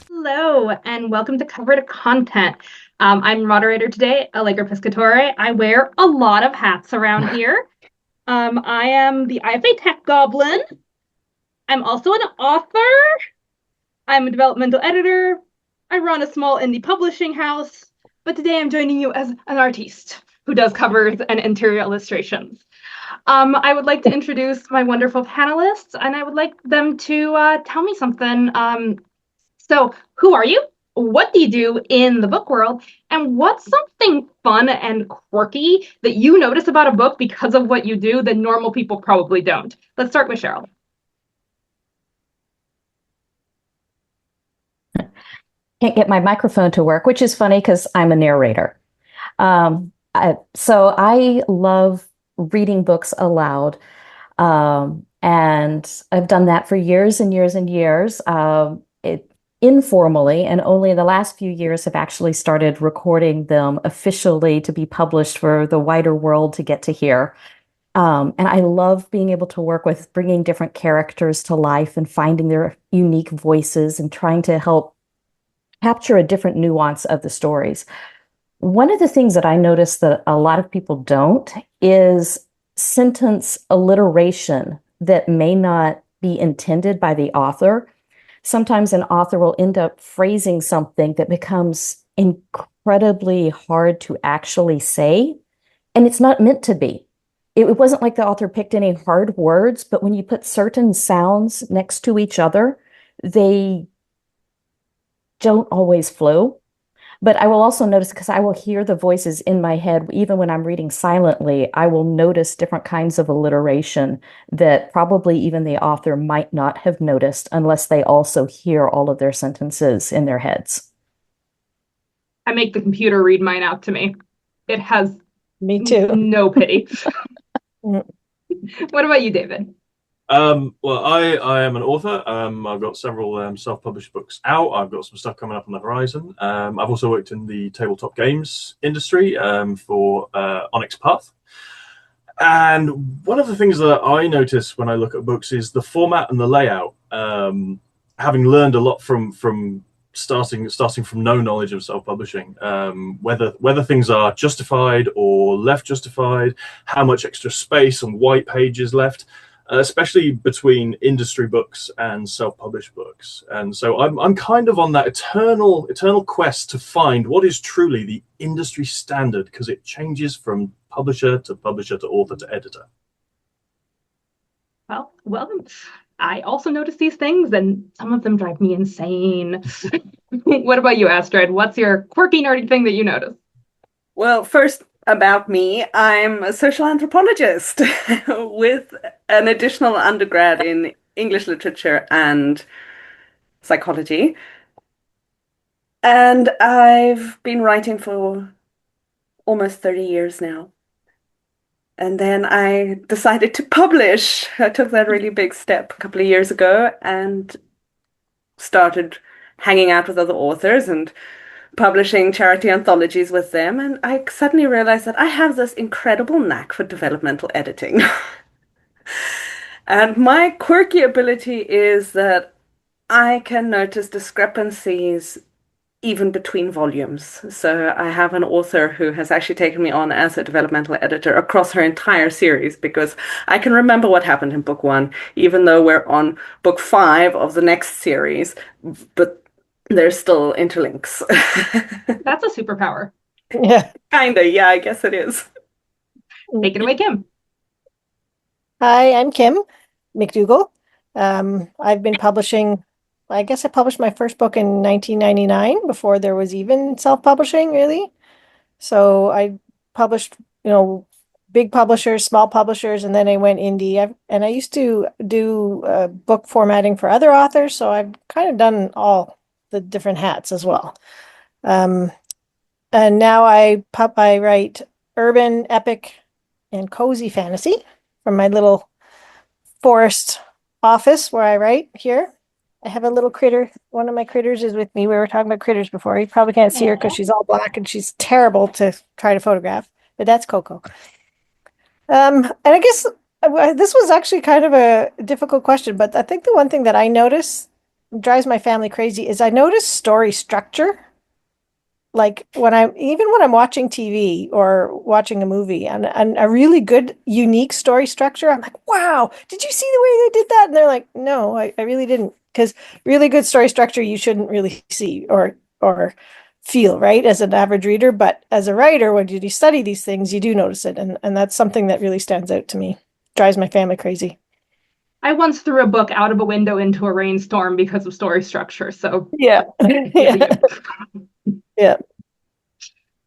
Hello, and welcome to Cover to Content. I'm moderator today, Allegra Pescatore. I wear a lot of hats around here. I am the IFA Tech Goblin. I'm also an author. I'm a developmental editor. I run a small indie publishing house. But today I'm joining you as an artiste who does covers and interior illustrations. I would like to introduce my wonderful panelists, and I would like them to tell me something. So, who are you? What do you do in the book world? And what's something fun and quirky that you notice about a book because of what you do that normal people probably don't? Let's start with Cheryl. Can't get my microphone to work, which is funny because I'm a narrator. So I love reading books aloud. And I've done that for years and years and years. Informally, and only in the last few years have actually started recording them officially to be published for the wider world to get to hear. And I love being able to work with bringing different characters to life and finding their unique voices and trying to help capture a different nuance of the stories. One of the things that I notice that a lot of people don't is sentence alliteration that may not be intended by the author. Sometimes an author will end up phrasing something that becomes incredibly hard to actually say, and it's not meant to be. It wasn't like the author picked any hard words, but when you put certain sounds next to each other, they don't always flow. But I will also notice, because I will hear the voices in my head, even when I'm reading silently, I will notice different kinds of alliteration that probably even the author might not have noticed unless they also hear all of their sentences in their heads. I make the computer read mine out to me. It has me too. No pity. What about you, David? Well, I am an author. I've got several self-published books out. I've got some stuff coming up on the horizon. I've also worked in the tabletop games industry for Onyx Path. And one of the things that I notice when I look at books is the format and the layout. Having learned a lot from starting from no knowledge of self-publishing, whether things are justified or left justified, how much extra space and white pages left. Especially between industry books and self-published books. And so I'm kind of on that eternal quest to find what is truly the industry standard, because it changes from publisher to author to editor. Well, I also notice these things, and some of them drive me insane. What about you, Astrid? What's your quirky, nerdy thing that you notice? Well, first, about me, I'm a social anthropologist with an additional undergrad in English literature and psychology. And I've been writing for almost 30 years now. And then I decided to publish. I took that really big step a couple of years ago and started hanging out with other authors and publishing charity anthologies with them, and I suddenly realized that I have this incredible knack for developmental editing. And my quirky ability is that I can notice discrepancies even between volumes. So I have an author who has actually taken me on as a developmental editor across her entire series, because I can remember what happened in book 1, even though we're on book 5 of the next series, but there's still interlinks. That's a superpower. Yeah. Kinda, yeah, I guess it is. Take it away, Kim. Hi, I'm Kim McDougall. I've been publishing, I guess I published my first book in 1999, before there was even self-publishing, really. So I published, big publishers, small publishers, and then I went indie. And I used to do book formatting for other authors, so I've kind of done all the different hats as well. And now I write urban, epic, and cozy fantasy from my little forest office where I write here. I have a little critter. One of my critters is with me. We were talking about critters before. You probably can't see her because she's all black and she's terrible to try to photograph, but that's Coco. And I guess This was actually kind of a difficult question, but I think the one thing that I notice drives my family crazy is I notice story structure. Like even when I'm watching TV or watching a movie and a really good, unique story structure, I'm like, wow, did you see the way they did that? And they're like, no, I really didn't. Because really good story structure you shouldn't really see or feel, right, as an average reader. But as a writer, when you study these things, you do notice it. And that's something that really stands out to me. Drives my family crazy. I once threw a book out of a window into a rainstorm because of story structure. So Yeah. good for you. Yeah.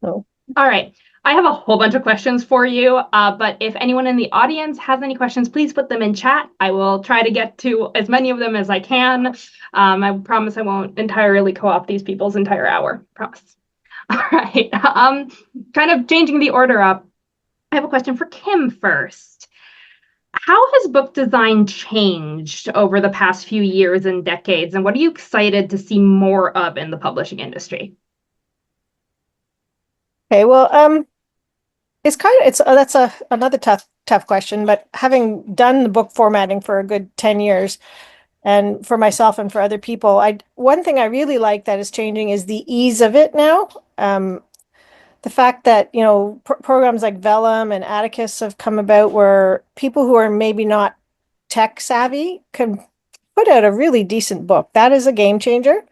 Oh. All right. I have a whole bunch of questions for you, but if anyone in the audience has any questions, please put them in chat. I will try to get to as many of them as I can. I promise I won't entirely co-opt these people's entire hour. Promise. All right. Kind of changing the order up. I have a question for Kim first. How has book design changed over the past few years and decades, and what are you excited to see more of in the publishing industry? Okay, well, it's that's another tough question, but having done the book formatting for a good 10 years and for myself and for other people, I one thing I really like that is changing is the ease of it now. The fact that, programs like Vellum and Atticus have come about where people who are maybe not tech savvy can put out a really decent book. That is a game changer.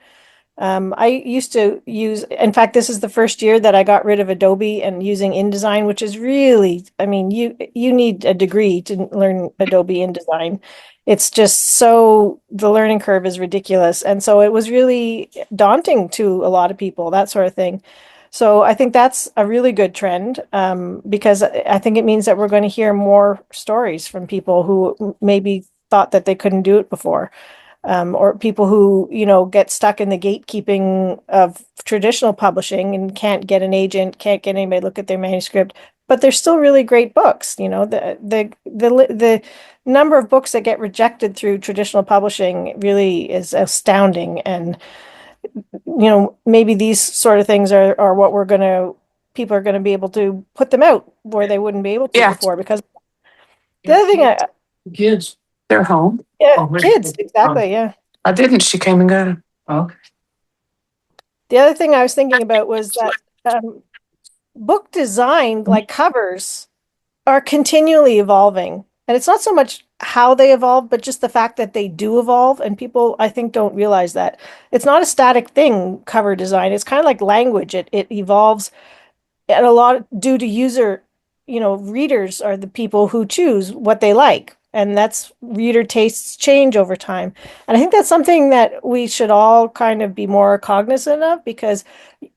I used to use, in fact, this is the first year that I got rid of Adobe and using InDesign, which is really, I mean, you need a degree to learn Adobe InDesign. It's just so the learning curve is ridiculous. And so it was really daunting to a lot of people, that sort of thing. So I think that's a really good trend, because I think it means that we're going to hear more stories from people who maybe thought that they couldn't do it before, or people who, get stuck in the gatekeeping of traditional publishing and can't get an agent, can't get anybody to look at their manuscript, but they're still really great books. The number of books that get rejected through traditional publishing really is astounding. And, maybe these sort of things are what people are gonna be able to put them out where they wouldn't be able to before. Because the other thing Kids, they're home. yeah, kids, exactly, yeah. I didn't. She came and got him. Okay. The other thing I was thinking about was that book design, like covers, are continually evolving. And it's not so much how they evolve, but just the fact that they do evolve. And people, I think, don't realize that. It's not a static thing, cover design. It's kind of like language. It evolves, and a lot due to user, readers are the people who choose what they like. And that's reader tastes change over time. And I think that's something that we should all kind of be more cognizant of, because,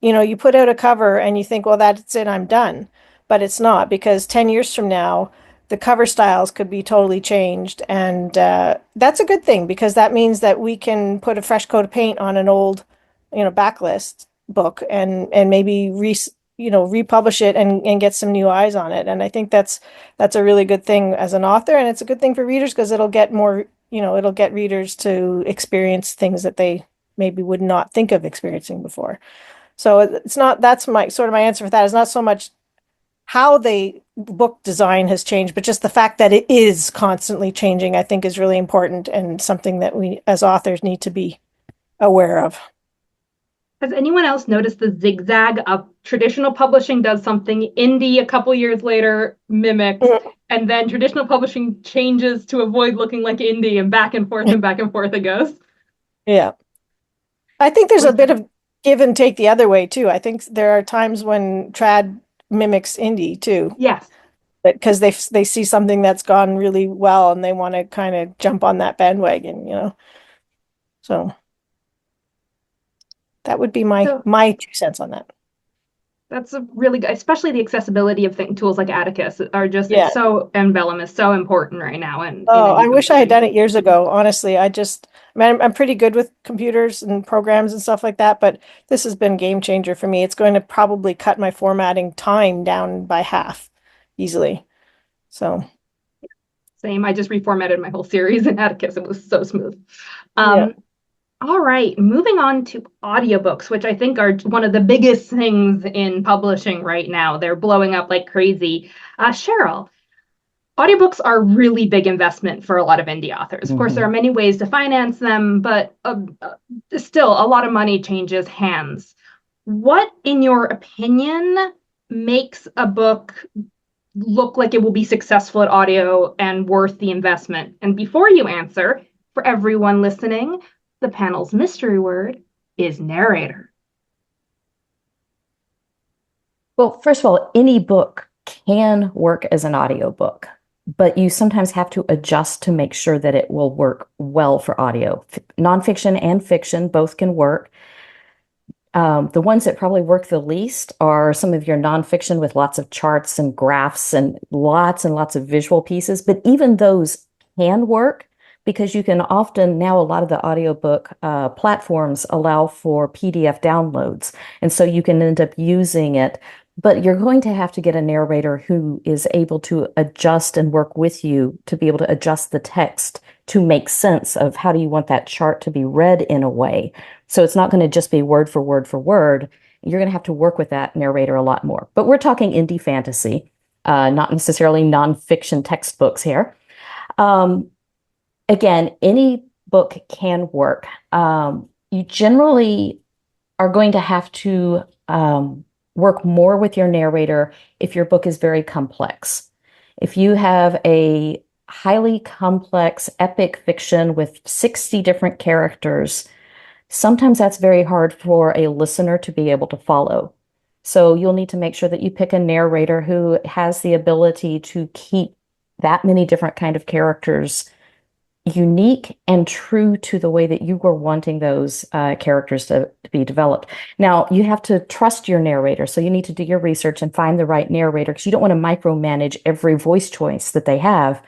you put out a cover and you think, well, that's it, I'm done. But it's not, because 10 years from now, the cover styles could be totally changed. And that's a good thing, because that means that we can put a fresh coat of paint on an old, backlist book and maybe republish it and get some new eyes on it. And I think that's a really good thing as an author, and it's a good thing for readers because it'll get more, it'll get readers to experience things that they maybe would not think of experiencing before. So it's not, that's my answer for that is not so much how the book design has changed, but just the fact that it is constantly changing, I think is really important and something that we as authors need to be aware of. Has anyone else noticed the zigzag of traditional publishing does something, indie a couple years later mimics, and then traditional publishing changes to avoid looking like indie, and back and forth it goes? Yeah. I think there's a bit of give and take the other way too. I think there are times when trad mimics indie too. Yes. Because they see something that's gone really well and they want to kind of jump on that bandwagon, So that would be my 2 cents on that. That's a really good, especially the accessibility of tools like Atticus are just and Vellum is so important right now. And I wish I had done it years ago. Honestly, I'm pretty good with computers and programs and stuff like that, but this has been a game changer for me. It's going to probably cut my formatting time down by half easily. So same. I just reformatted my whole series in Atticus. It was so smooth. All right, moving on to audiobooks, which I think are one of the biggest things in publishing right now. They're blowing up like crazy. Cheryl, Audiobooks are a really big investment for a lot of indie authors. Of course, there are Mhm. many ways to finance them, but still, a lot of money changes hands. What, in your opinion, makes a book look like it will be successful at audio and worth the investment? And before you answer, for everyone listening, the panel's mystery word is narrator. Well, first of all, any book can work as an audiobook, but you sometimes have to adjust to make sure that it will work well for audio. Nonfiction and fiction both can work. The ones that probably work the least are some of your nonfiction with lots of charts and graphs and lots of visual pieces. But even those can work because you can often, now a lot of the audiobook platforms allow for PDF downloads. And so you can end up using it. But you're going to have to get a narrator who is able to adjust and work with you to be able to adjust the text to make sense of how do you want that chart to be read in a way. So it's not going to just be word for word for word. You're going to have to work with that narrator a lot more. But we're talking indie fantasy, not necessarily nonfiction textbooks here. Again, any book can work. You generally are going to have to work more with your narrator if your book is very complex. If you have a highly complex epic fiction with 60 different characters, sometimes that's very hard for a listener to be able to follow. So you'll need to make sure that you pick a narrator who has the ability to keep that many different kind of characters unique and true to the way that you were wanting those characters to be developed. Now, you have to trust your narrator, so you need to do your research and find the right narrator because you don't want to micromanage every voice choice that they have,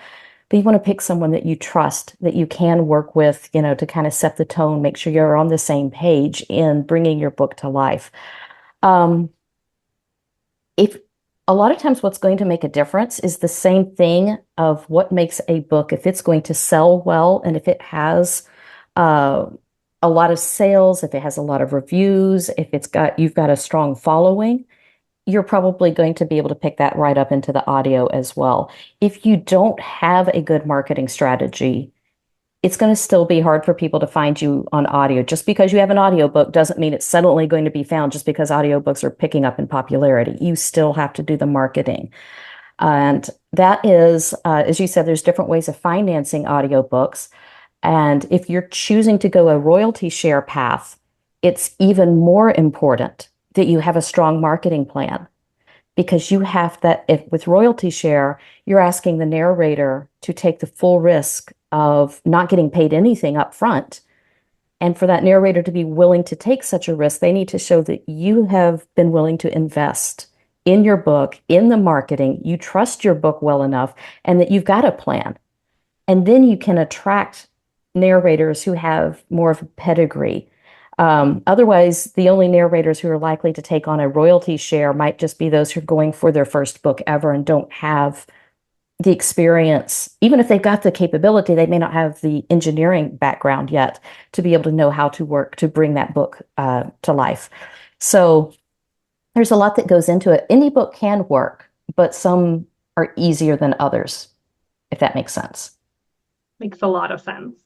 but you want to pick someone that you trust, that you can work with, to kind of set the tone, make sure you're on the same page in bringing your book to life. If a lot of times what's going to make a difference is the same thing of what makes a book, if it's going to sell well and if it has uh, a lot of sales, if it has a lot of reviews, if you've got a strong following, you're probably going to be able to pick that right up into the audio as well. If you don't have a good marketing strategy, it's going to still be hard for people to find you on audio. Just because you have an audiobook doesn't mean it's suddenly going to be found just because audiobooks are picking up in popularity. You still have to do the marketing. And that is, as you said, there's different ways of financing audiobooks. And if you're choosing to go a royalty share path, it's even more important that you have a strong marketing plan because you have that, if with royalty share, you're asking the narrator to take the full risk of not getting paid anything up front. And for that narrator to be willing to take such a risk, they need to show that you have been willing to invest in your book, in the marketing, you trust your book well enough, and that you've got a plan. And then you can attract narrators who have more of a pedigree. Otherwise, the only narrators who are likely to take on a royalty share might just be those who are going for their first book ever and don't have the experience. Even if they've got the capability, they may not have the engineering background yet to be able to know how to work to bring that book to life. So there's a lot that goes into it. Any book can work, but some are easier than others, if that makes sense. Makes a lot of sense.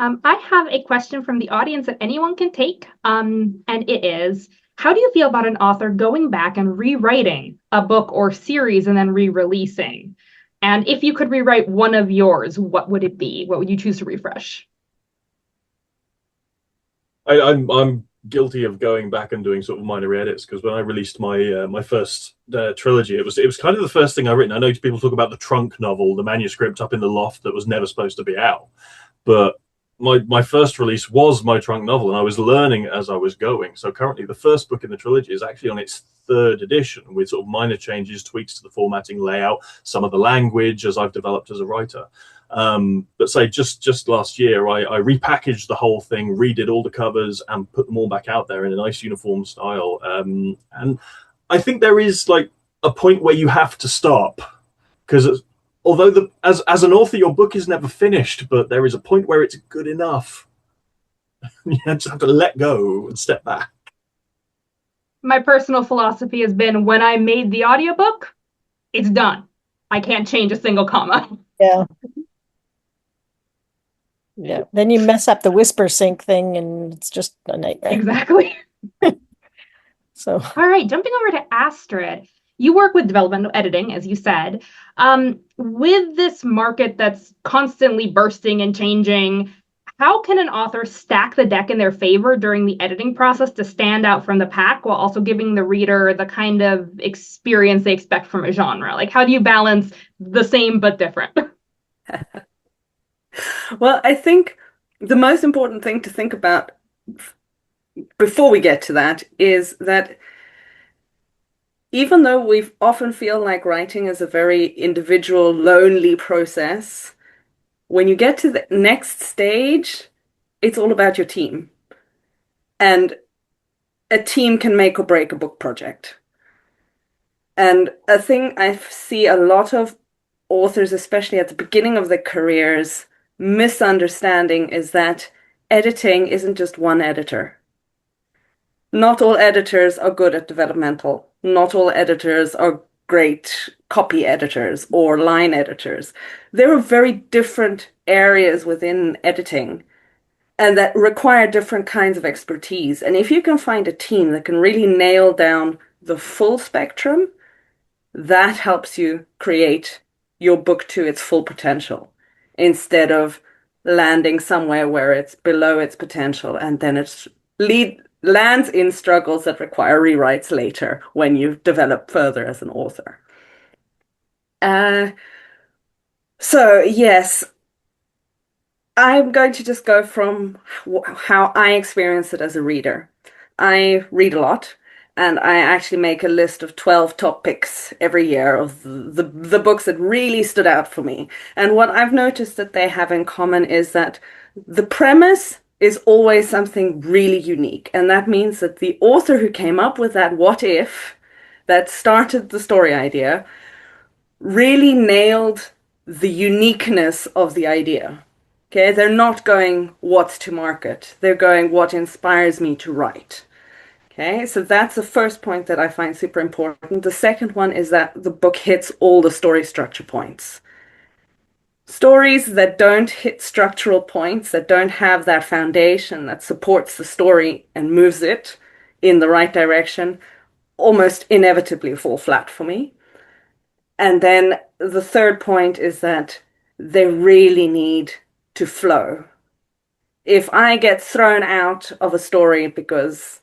I have a question from the audience that anyone can take, and it is, how do you feel about an author going back and rewriting a book or series and then re-releasing? And if you could rewrite one of yours, what would it be? What would you choose to refresh? I'm guilty of going back and doing sort of minor edits because when I released my first trilogy, it was kind of the first thing I written. I know people talk about the trunk novel, the manuscript up in the loft that was never supposed to be out, but my first release was my trunk novel, and I was learning as I was going. So currently, the first book in the trilogy is actually on its third edition with sort of minor changes, tweaks to the formatting, layout, some of the language as I've developed as a writer. But say just last year, I repackaged the whole thing, redid all the covers, and put them all back out there in a nice uniform style. And I think there is like a point where you have to stop because although as an author, your book is never finished, but there is a point where it's good enough. You just have to let go and step back. My personal philosophy has been when I made the audiobook, it's done. I can't change a single comma. Yeah. Yeah. Then you mess up the whisper sync thing and it's just a nightmare. Exactly. So All right, jumping over to Astrid. You work with developmental editing, as you said. With this market that's constantly bursting and changing, how can an author stack the deck in their favor during the editing process to stand out from the pack while also giving the reader the kind of experience they expect from a genre? Like, how do you balance the same but different? Well, I think the most important thing to think about before we get to that is that even though we often feel like writing is a very individual, lonely process, when you get to the next stage, it's all about your team. And a team can make or break a book project. And a thing I see a lot of authors, especially at the beginning of their careers, misunderstanding is that editing isn't just one editor. Not all editors are good at developmental. Not all editors are great copy editors or line editors. There are very different areas within editing and that require different kinds of expertise. And if you can find a team that can really nail down the full spectrum, that helps you create your book to its full potential instead of landing somewhere where it's below its potential and then it's lands in struggles that require rewrites later when you've developed further as an author. So yes, I'm going to just go from how I experience it as a reader. I read a lot, and I actually make a list of 12 top picks every year of the books that really stood out for me. And what I've noticed that they have in common is that the premise is always something really unique. And that means that the author who came up with that what if, that started the story idea, really nailed the uniqueness of the idea. Okay, they're not going what's to market. They're going what inspires me to write. Okay, so that's the first point that I find super important. The second one is that the book hits all the story structure points. Stories that don't hit structural points, that don't have that foundation that supports the story and moves it in the right direction, almost inevitably fall flat for me. And then the third point is that they really need to flow. If I get thrown out of a story because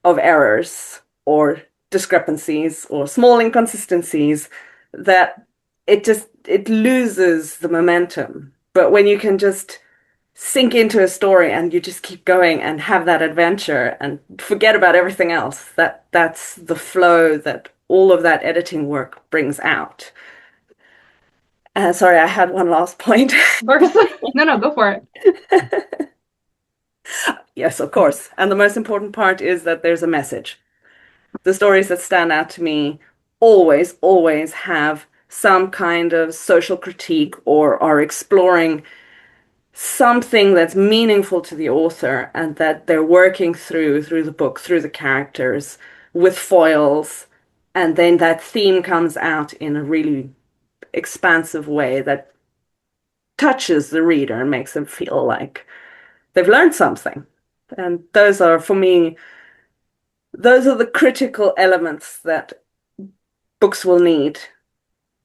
of errors or discrepancies or small inconsistencies, that it loses the momentum. But when you can just sink into a story and you just keep going and have that adventure and forget about everything else, that's the flow that all of that editing work brings out. Sorry, I had one last point. No, go for it. Yes, of course. And the most important part is that there's a message. The stories that stand out to me always, always have some kind of social critique or are exploring something that's meaningful to the author and that they're working through the book, through the characters, with foils. And then that theme comes out in a really expansive way that touches the reader and makes them feel like they've learned something. And those are, for me, those are the critical elements that books will need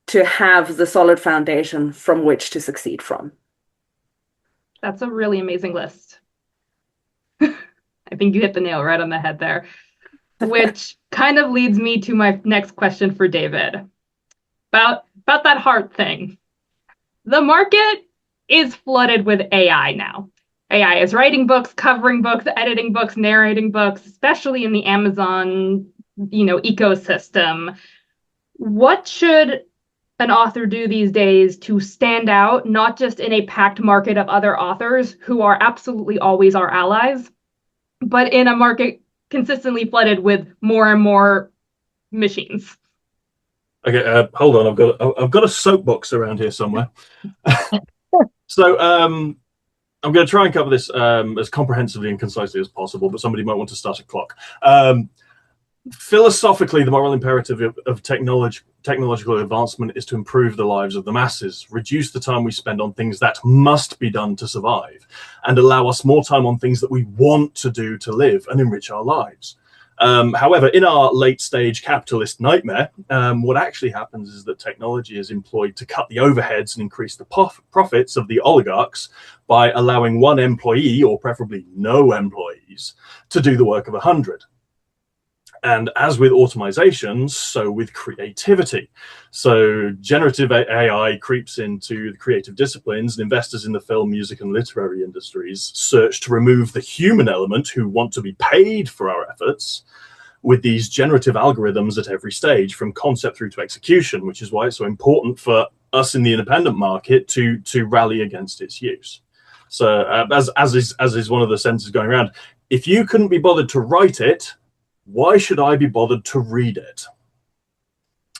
to have the solid foundation from which to succeed from. That's a really amazing list. I think you hit the nail right on the head there, which kind of leads me to my next question for David about that heart thing. The market is flooded with AI now. AI is writing books, covering books, editing books, narrating books, especially in the Amazon, ecosystem. What should an author do these days to stand out, not just in a packed market of other authors who are absolutely always our allies, but in a market consistently flooded with more and more machines? Okay, hold on. I've got a soapbox around here somewhere. So I'm going to try and cover this as comprehensively and concisely as possible, but somebody might want to start a clock. Philosophically, the moral imperative of technological advancement is to improve the lives of the masses, reduce the time we spend on things that must be done to survive, and allow us more time on things that we want to do to live and enrich our lives. However, in our late-stage capitalist nightmare, what actually happens is that technology is employed to cut the overheads and increase the profits of the oligarchs by allowing one employee, or preferably no employees, to do the work of 100. And as with automation, so with creativity. So generative AI creeps into the creative disciplines, and investors in the film, music, and literary industries search to remove the human element who want to be paid for our efforts with these generative algorithms at every stage, from concept through to execution, which is why it's so important for us in the independent market to rally against its use. So as is one of the sentences going around, if you couldn't be bothered to write it, why should I be bothered to read it?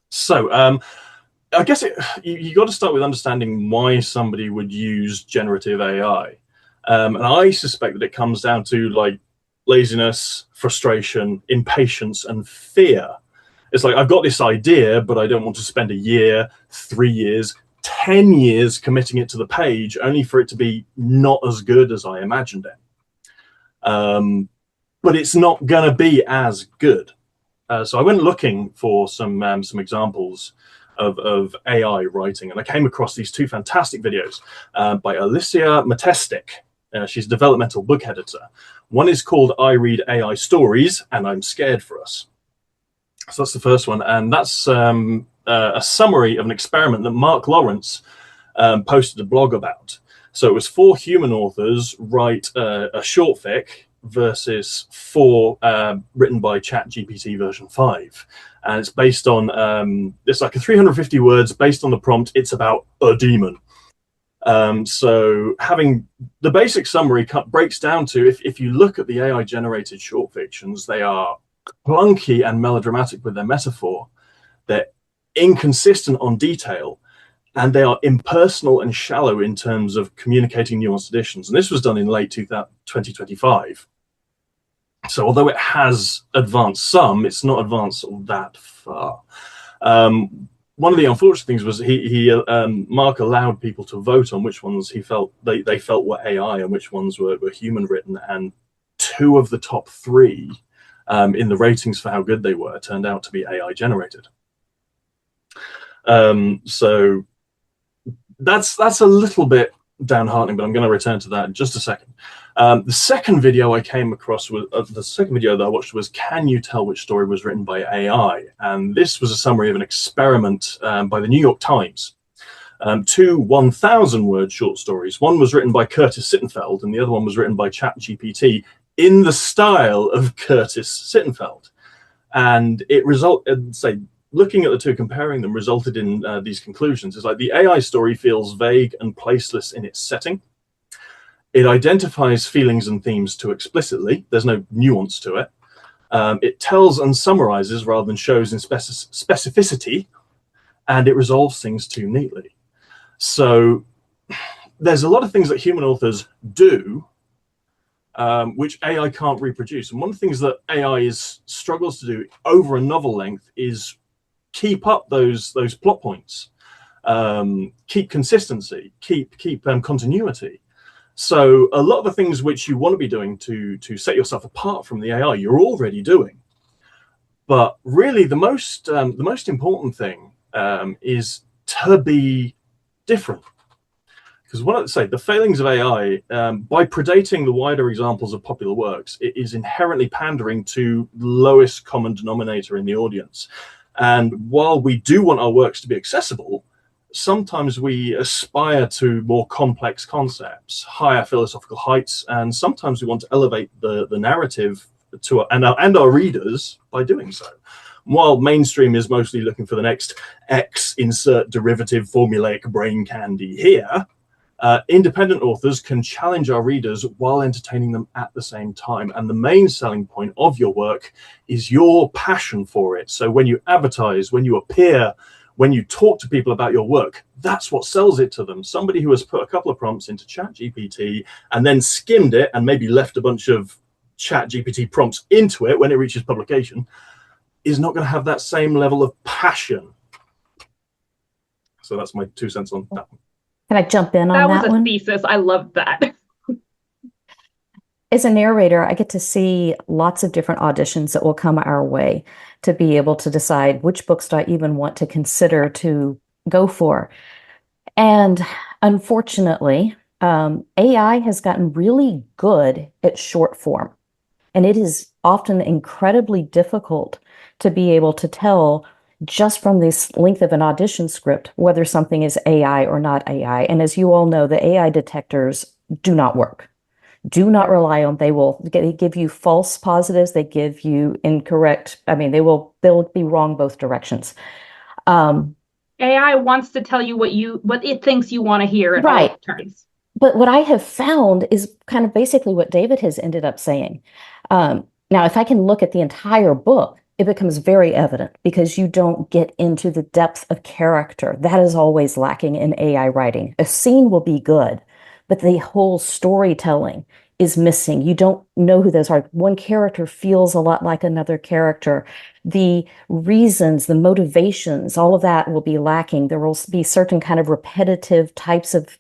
So I guess you got to start with understanding why somebody would use generative AI. And I suspect that it comes down to like laziness, frustration, impatience, and fear. It's like, I've got this idea, but I don't want to spend a year, 3 years, 10 years committing it to the page, only for it to be not as good as I imagined it. But it's not going to be as good. So I went looking for some examples of AI writing, and I came across these two fantastic videos by Alicia Matestik. She's a developmental book editor. One is called I Read AI Stories, and I'm Scared for Us. So that's the first one, and that's a summary of an experiment that Mark Lawrence posted a blog about. So it was 4 human authors write a short fic versus 4 written by ChatGPT version 5, and it's based on it's like a 350 words based on the prompt. It's about a demon. So having the basic summary breaks down to, if you look at the AI generated short fictions, they are clunky and melodramatic with their metaphor. They're inconsistent on detail, and they are impersonal and shallow in terms of communicating nuanced additions. And this was done in late 2025. So although it has advanced some, it's not advanced that far. One of the unfortunate things was Mark allowed people to vote on which ones he felt they felt were AI and which ones were human written, and 2 of the top 3 in the ratings for how good they were turned out to be AI generated. So that's a little bit downheartening, but I'm going to return to that in just a second. The second video I came across was the second video that I watched was "Can you tell which story was written by AI?" And this was a summary of an experiment by the New York Times. 2 1,000-word short stories. One was written by Curtis Sittenfeld, and the other one was written by ChatGPT in the style of Curtis Sittenfeld. And it looking at the 2, comparing them, resulted in these conclusions. It's like the AI story feels vague and placeless in its setting. It identifies feelings and themes too explicitly. There's no nuance to it. It tells and summarizes rather than shows in specificity, and it resolves things too neatly. So there's a lot of things that human authors do which AI can't reproduce. And one of the things that AI struggles to do over a novel length is keep up those plot points, keep consistency, keep continuity. So a lot of the things which you want to be doing to set yourself apart from the AI, you're already doing. But really, the most important thing is to be different. Because what I'd say, the failings of AI, by predating the wider examples of popular works, it is inherently pandering to the lowest common denominator in the audience. And while we do want our works to be accessible, sometimes we aspire to more complex concepts, higher philosophical heights, and sometimes we want to elevate the narrative to and our readers by doing so. While mainstream is mostly looking for the next X insert derivative formulaic brain candy here, independent authors can challenge our readers while entertaining them at the same time. And the main selling point of your work is your passion for it. So when you advertise, when you appear, when you talk to people about your work, that's what sells it to them. Somebody who has put a couple of prompts into ChatGPT and then skimmed it and maybe left a bunch of ChatGPT prompts into it when it reaches publication, is not going to have that same level of passion. So that's my 2 cents on that one. Can I jump in on That was that a one? thesis. I loved that. As a narrator, I get to see lots of different auditions that will come our way to be able to decide which books do I even want to consider to go for. And unfortunately, AI has gotten really good at short form. And it is often incredibly difficult to be able to tell just from this length of an audition script whether something is AI or not AI. And as you all know, the AI detectors do not work. Do not rely on, they give you false positives, they give you incorrect, I mean, they'll be wrong both directions. AI wants to tell you what it thinks you want to hear at Right. all turns. But what I have found is kind of basically what David has ended up saying. Now, if I can look at the entire book, it becomes very evident because you don't get into the depth of character. That is always lacking in AI writing. A scene will be good, but the whole storytelling is missing. You don't know who those are. One character feels a lot like another character. The reasons, the motivations, all of that will be lacking. There will be certain kind of repetitive types of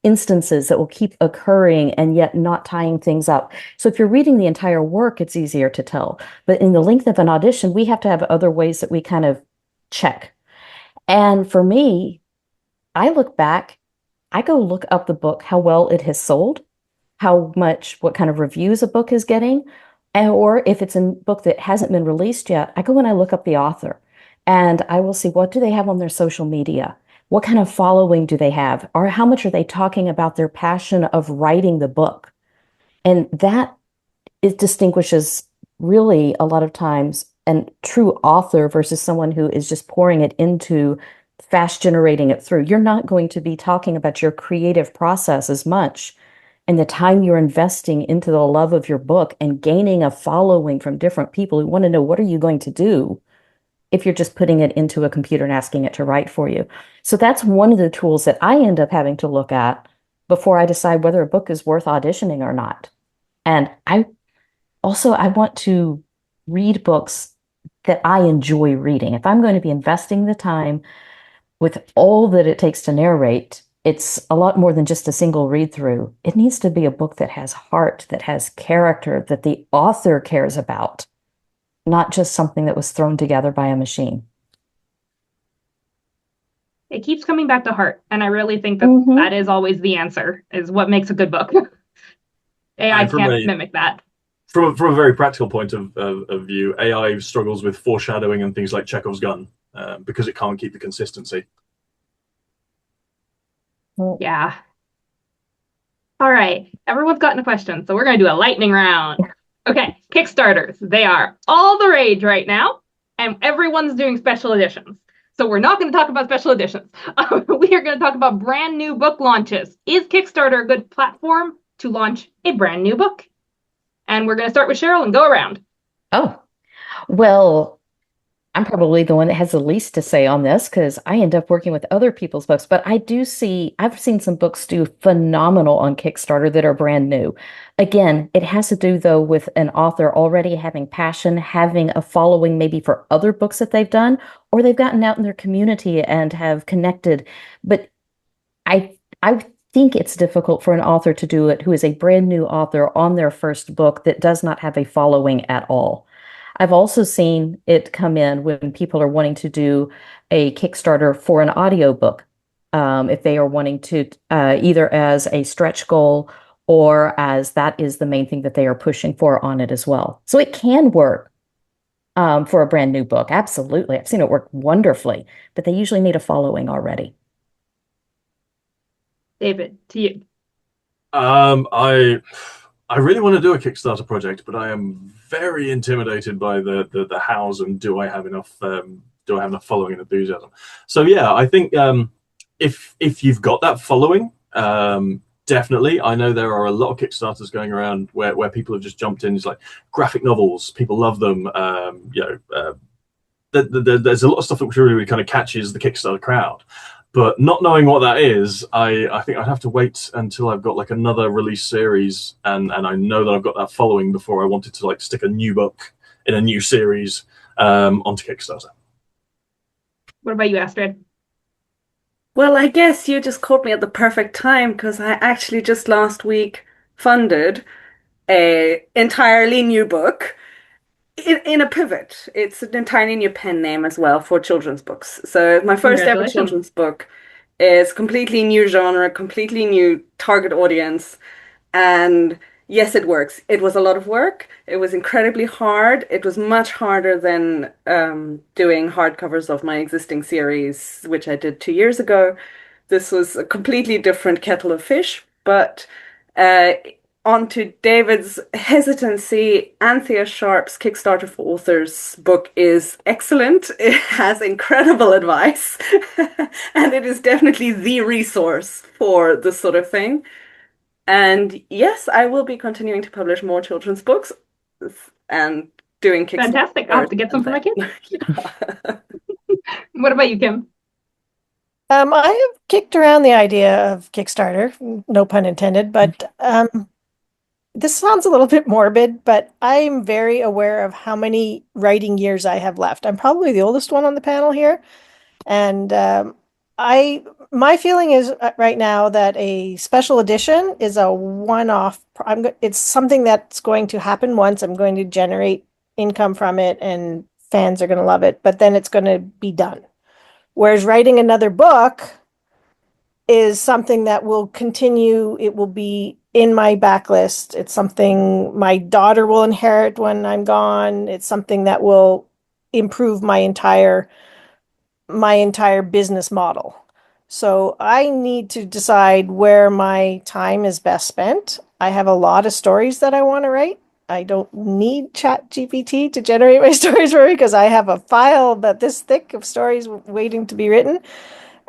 instances that will keep occurring and yet not tying things up. So if you're reading the entire work, it's easier to tell. But in the length of an audition, we have to have other ways that we kind of check. And for me, I look back, I go look up the book, how well it has sold, what kind of reviews a book is getting, or if it's a book that hasn't been released yet, I go and I look up the author and I will see what do they have on their social media? What kind of following do they have? Or how much are they talking about their passion of writing the book? And that it distinguishes really a lot of times a true author versus someone who is just pouring it into fast generating it through. You're not going to be talking about your creative process as much and the time you're investing into the love of your book and gaining a following from different people who want to know what are you going to do if you're just putting it into a computer and asking it to write for you. So that's one of the tools that I end up having to look at before I decide whether a book is worth auditioning or not. And I want to read books that I enjoy reading. If I'm going to be investing the time with all that it takes to narrate, it's a lot more than just a single read through. It needs to be a book that has heart, that has character, that the author cares about, not just something that was thrown together by a machine. It keeps coming back to heart, and I really think that that is always the answer, is what makes a good book. AI can't mimic that. From a very practical point of view, AI struggles with foreshadowing and things like Chekhov's gun because it can't keep the consistency. Yeah. All right. Everyone's gotten a question, so we're going to do a lightning round. Okay. Kickstarters. They are all the rage right now, and everyone's doing special editions. So we're not going to talk about special editions. We are going to talk about brand new book launches. Is Kickstarter a good platform to launch a brand new book? And we're going to start with Cheryl and go around. Oh, well, I'm probably the one that has the least to say on this because I end up working with other people's books. But I've seen some books do phenomenal on Kickstarter that are brand new. Again, it has to do, though, with an author already having passion, having a following maybe for other books that they've done, or they've gotten out in their community and have connected. But I think it's difficult for an author to do it who is a brand new author on their first book that does not have a following at all. I've also seen it come in when people are wanting to do a Kickstarter for an audiobook, if they are wanting to either as a stretch goal or as that is the main thing that they are pushing for on it as well. So it can work for a brand new book. Absolutely. I've seen it work wonderfully, but they usually need a following already. David, to you. I really want to do a Kickstarter project, but I am very intimidated by the hows and do I have enough following and enthusiasm. So yeah, I think if you've got that following, definitely. I know there are a lot of Kickstarters going around where people have just jumped in. It's like graphic novels, people love them. There's a lot of stuff that really kind of catches the Kickstarter crowd. But not knowing what that is, I think I'd have to wait until I've got like another release series and I know that I've got that following before I wanted to like stick a new book in a new series. onto Kickstarter. What about you, Astrid? Well, I guess you just caught me at the perfect time because I actually just last week funded a entirely new book in a pivot. It's an entirely new pen name as well for children's books. So my first ever Congratulations. children's book is completely new genre, completely new target audience. And yes, it works. It was a lot of work. It was incredibly hard. It was much harder than doing hardcovers of my existing series, which I did 2 years ago. This was a completely different kettle of fish. But uh, on to David's hesitancy, Anthea Sharp's Kickstarter for Authors book is excellent. It has incredible advice, and it is definitely the resource for this sort of thing. And yes, I will be continuing to publish more children's books and doing Fantastic. I'll have Kickstarters to get some and for my kids. yeah. What about you, Kim? I have kicked around the idea of Kickstarter, no pun intended, but this sounds a little bit morbid, but I'm very aware of how many writing years I have left. I'm probably the oldest one on the panel here, and I my feeling is right now that a special edition is a one-off. It's something that's going to happen once. I'm going to generate income from it, and fans are going to love it, but then it's going to be done. Whereas writing another book is something that will continue. It will be in my backlist. It's something my daughter will inherit when I'm gone. It's something that will improve my entire business model. So I need to decide where my time is best spent. I have a lot of stories that I want to write. I don't need ChatGPT to generate my stories for me because I have a file that this thick of stories waiting to be written.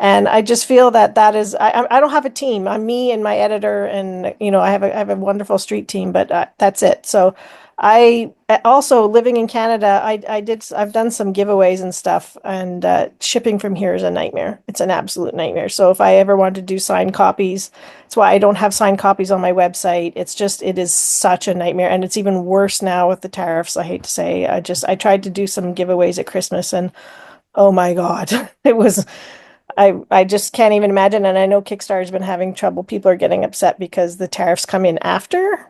And I just feel that is I don't have a team. I'm me and my editor, and I have a wonderful street team, but that's it. So I also living in Canada, I've done some giveaways and stuff, and shipping from here is a nightmare. It's an absolute nightmare. So if I ever want to do signed copies, that's why I don't have signed copies on my website. It is such a nightmare, and it's even worse now with the tariffs. I hate to say, I tried to do some giveaways at Christmas, and oh my God, it was. I just can't even imagine. And I know Kickstarter's been having trouble. People are getting upset because the tariffs come in after.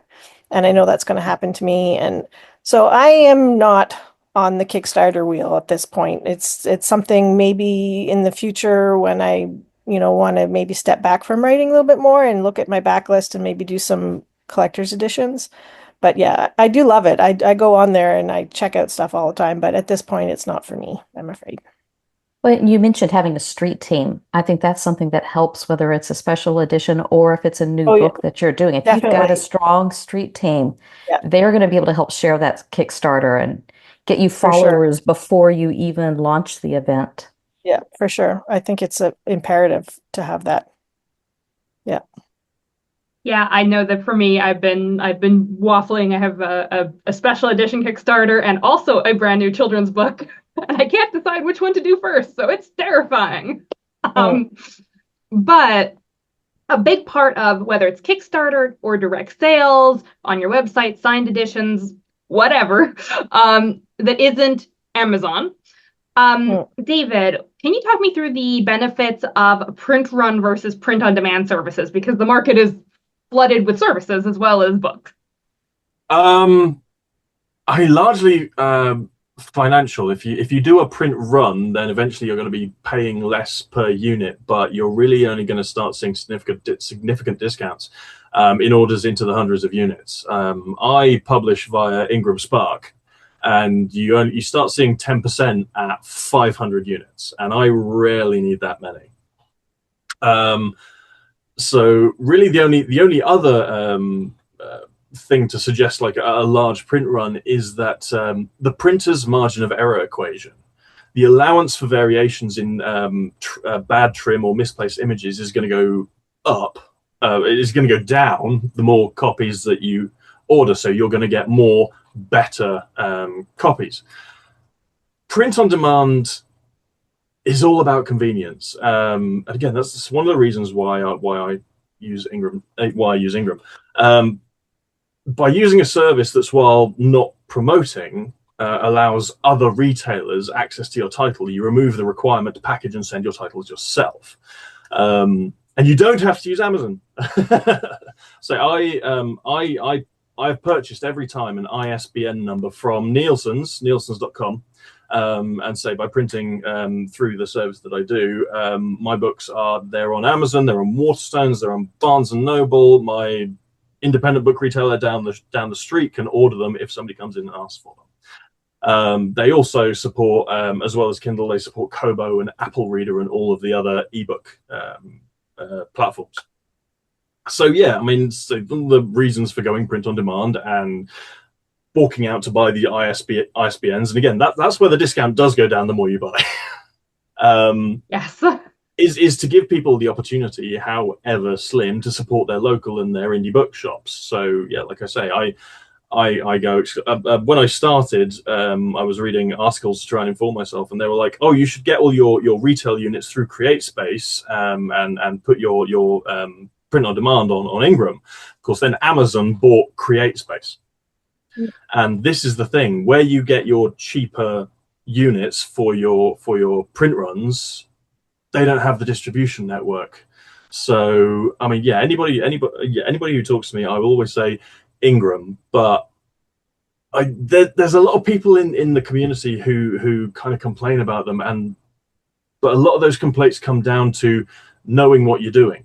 And I know that's going to happen to me. And so I am not on the Kickstarter wheel at this point. It's something maybe in the future when I, want to maybe step back from writing a little bit more and look at my backlist and maybe do some collector's editions. But yeah, I do love it. I go on there and I check out stuff all the time. But at this point, it's not for me, I'm afraid. Well, you mentioned having a street team. I think that's something that helps, whether it's a special edition or if it's a new Oh yeah, book that you're doing. If you've got a definitely. strong street team, Yeah, they're going to be able to help share that Kickstarter and get you for sure. followers before you even launch the event. Yeah, for sure. I think it's a imperative to have that. Yeah. Yeah, I know that for me, I've been waffling. I have a special edition Kickstarter and also a brand new children's book, and I can't decide which one to do first, so it's terrifying. Mm. Um, but a big part of whether it's Kickstarter or direct sales on your website, signed editions, whatever, that isn't Amazon. Mm. David, can you talk me through the benefits of print run versus print on demand services? Because the market is flooded with services as well as books. Um, I largely financial. If you do a print run, then eventually you're going to be paying less per unit, but you're really only going to start seeing significant discounts in orders into the hundreds of units. I publish via Ingram Spark, and you start seeing 10% at 500 units, and I rarely need that many. So really, the only other thing to suggest like a large print run is that the printer's margin of error equation, the allowance for variations in bad trim or misplaced images is going to go up. It is going to go down the more copies that you order, so you're going to get more better copies. Print on demand is all about convenience. And again, that's one of the reasons why I use Ingram. By using a service that's, while not promoting, allows other retailers access to your title. You remove the requirement to package and send your titles yourself. And you don't have to use Amazon. So I've purchased every time an ISBN number from Nielsen's.com. And say by printing through the service that I do, my books they're on Amazon, they're on Waterstones, they're on Barnes and Noble. My independent book retailer down the street can order them if somebody comes in and asks for them. They also support, as well as Kindle, they support Kobo and Apple Reader and all of the other ebook platforms. So yeah, I mean, so the reasons for going print on demand and walking out to buy the ISBNs, and again, that's where the discount does go down the more you buy. Yes. Is to give people the opportunity, however slim, to support their local and their indie bookshops. So yeah, like I say, I go when I started, I was reading articles to try and inform myself, and they were like, "Oh, you should get all your retail units through CreateSpace and put your print on demand on Ingram." Of course, then Amazon bought CreateSpace, and this is the thing where you get your cheaper units for your print runs. They don't have the distribution network. So I mean, yeah, anybody who talks to me, I will always say Ingram, but there's a lot of people in the community who kind of complain about them, but a lot of those complaints come down to knowing what you're doing,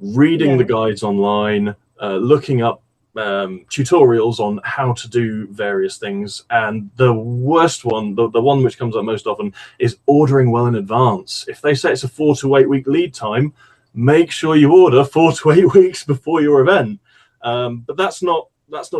reading the guides online, looking up tutorials on how to do various things, and the worst one, the one which comes up most often, is ordering well in advance. If they say it's a 4 to 8 week lead time, make sure you order 4 to 8 weeks before your event. But that's not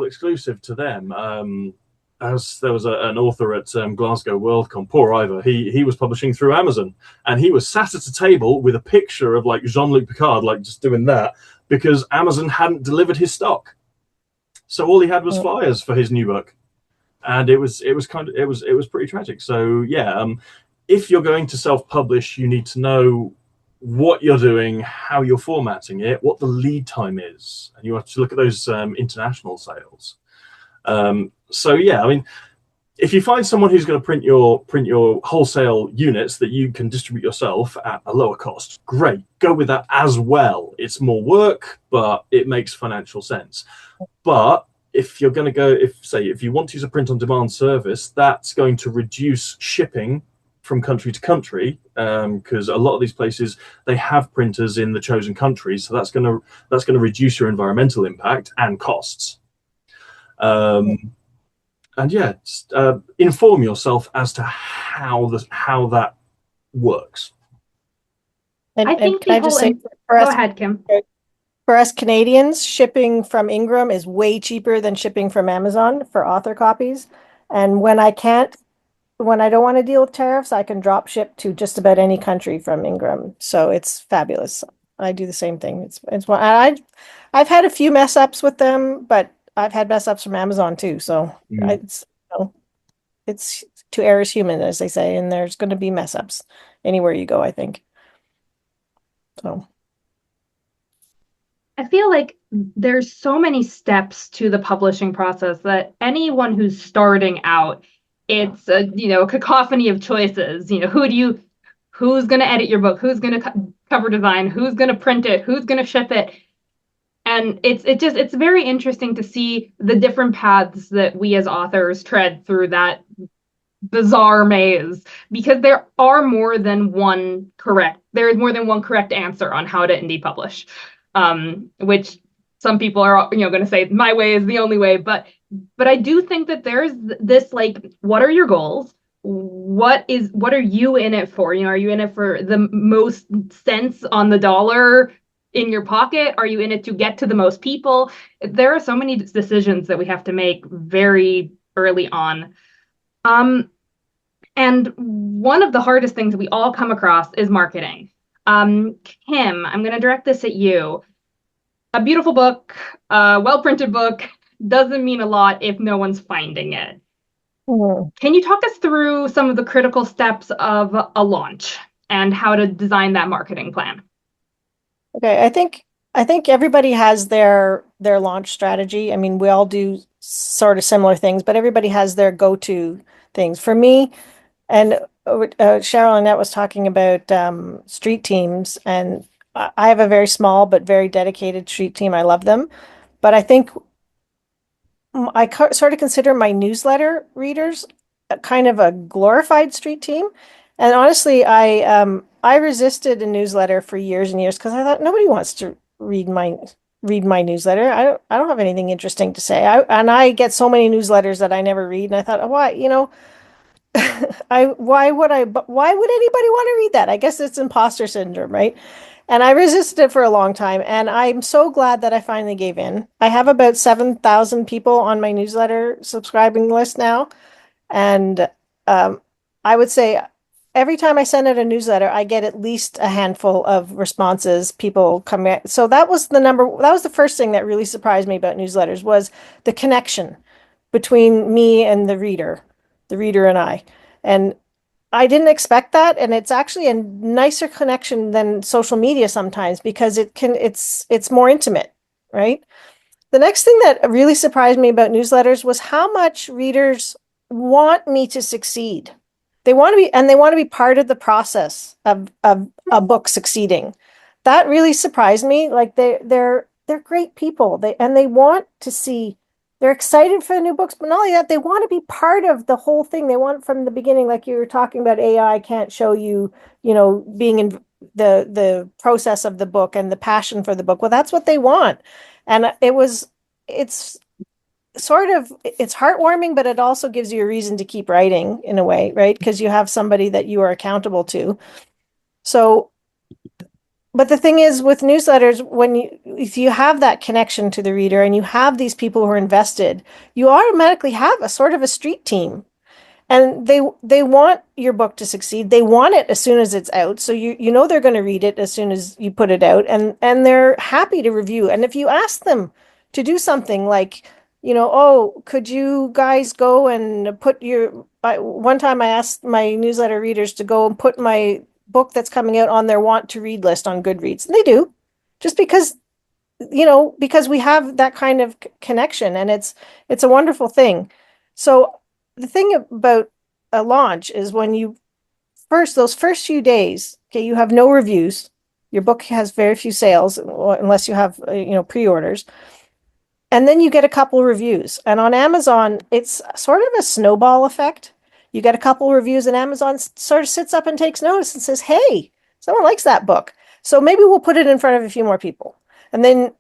exclusive to them. As there was an author at Glasgow Worldcon, poor Ivor, he was publishing through Amazon, and he was sat at a table with a picture of like Jean-Luc Picard, like just doing that, because Amazon hadn't delivered his stock. So all he had was flyers for his new book, and it was pretty tragic. So yeah, if you're going to self-publish, you need to know what you're doing, how you're formatting it, what the lead time is, and you have to look at those international sales. So yeah, I mean, if you find someone who's going to print your wholesale units that you can distribute yourself at a lower cost, great, go with that as well. It's more work, but it makes financial sense. But if you're going to go, if you want to use a print on demand service, that's going to reduce shipping from country to country, because a lot of these places, they have printers in the chosen countries, so that's going to reduce your environmental impact and costs. And yeah, inform yourself as to how that works. I think can I just say, go ahead, Kim. For us Canadians, shipping from Ingram is way cheaper than shipping from Amazon for author copies. And when I don't want to deal with tariffs, I can drop ship to just about any country from Ingram. So it's fabulous. I do the same thing. I've had a few mess ups with them, but I've had mess ups from Amazon too. So it's to err is human, as they say, and there's going to be mess ups anywhere you go, I think. So I feel like there's so many steps to the publishing process that anyone who's starting out, it's a cacophony of choices. Who's going to edit your book, who's going to cover design, who's going to print it, who's going to ship it, and it's very interesting to see the different paths that we as authors tread through that bizarre maze, because there is more than one correct answer on how to indie publish. Which some people are going to say my way is the only way, but I do think that there's this, like, what are your goals? What are you in it for? Are you in it for the most cents on the dollar in your pocket? Are you in it to get to the most people? There are so many decisions that we have to make very early on. And one of the hardest things we all come across is marketing. Kim, I'm going to direct this at you. A beautiful book, a well-printed book, doesn't mean a lot if no one's finding it. Can you talk us through some of the critical steps of a launch and how to design that marketing plan? Okay, I think everybody has their launch strategy. I mean, we all do sort of similar things, but everybody has their go-to things. For me, and Cheryl Annette was talking about street teams, and I have a very small but very dedicated street team. I love them, but I think I sort of consider my newsletter readers kind of a glorified street team. And honestly, I resisted a newsletter for years and years because I thought nobody wants to read my newsletter. I don't have anything interesting to say. And I get so many newsletters that I never read, and I thought, oh, why, why would anybody want to read that? I guess it's imposter syndrome, right? And I resisted it for a long time, and I'm so glad that I finally gave in. I have about 7,000 people on my newsletter subscribing list now, and um, I would say every time I send out a newsletter, I get at least a handful of responses, people come in. So that was the first thing that really surprised me about newsletters was the connection between me and the reader and I. And I didn't expect that, and it's actually a nicer connection than social media sometimes because it's more intimate, right? The next thing that really surprised me about newsletters was how much readers want me to succeed. They want to be part of the process of a book succeeding. That really surprised me. Like they're great people. They want to see, they're excited for the new books, but not only that, they want to be part of the whole thing. They want from the beginning, like you were talking about, AI can't show you, being in the process of the book and the passion for the book. Well, that's what they want. And it's it's heartwarming, but it also gives you a reason to keep writing in a way, right? Because you have somebody that you are accountable to. So, but the thing is with newsletters, if you have that connection to the reader and you have these people who are invested, you automatically have a sort of a street team. And they want your book to succeed. They want it as soon as it's out. So you know they're going to read it as soon as you put it out, and they're happy to review. And if you ask them to do something like, oh, could you guys go and put one time I asked my newsletter readers to go and put my book that's coming out on their want to read list on Goodreads. And they do, just because because we have that kind of connection, and it's a wonderful thing. So the thing about a launch is when those first few days, okay, you have no reviews. Your book has very few sales unless you have, pre-orders. And then you get a couple reviews. And on Amazon, it's sort of a snowball effect. You get a couple reviews and Amazon sort of sits up and takes notice and says, hey, someone likes that book. So maybe we'll put it in front of a few more people. And then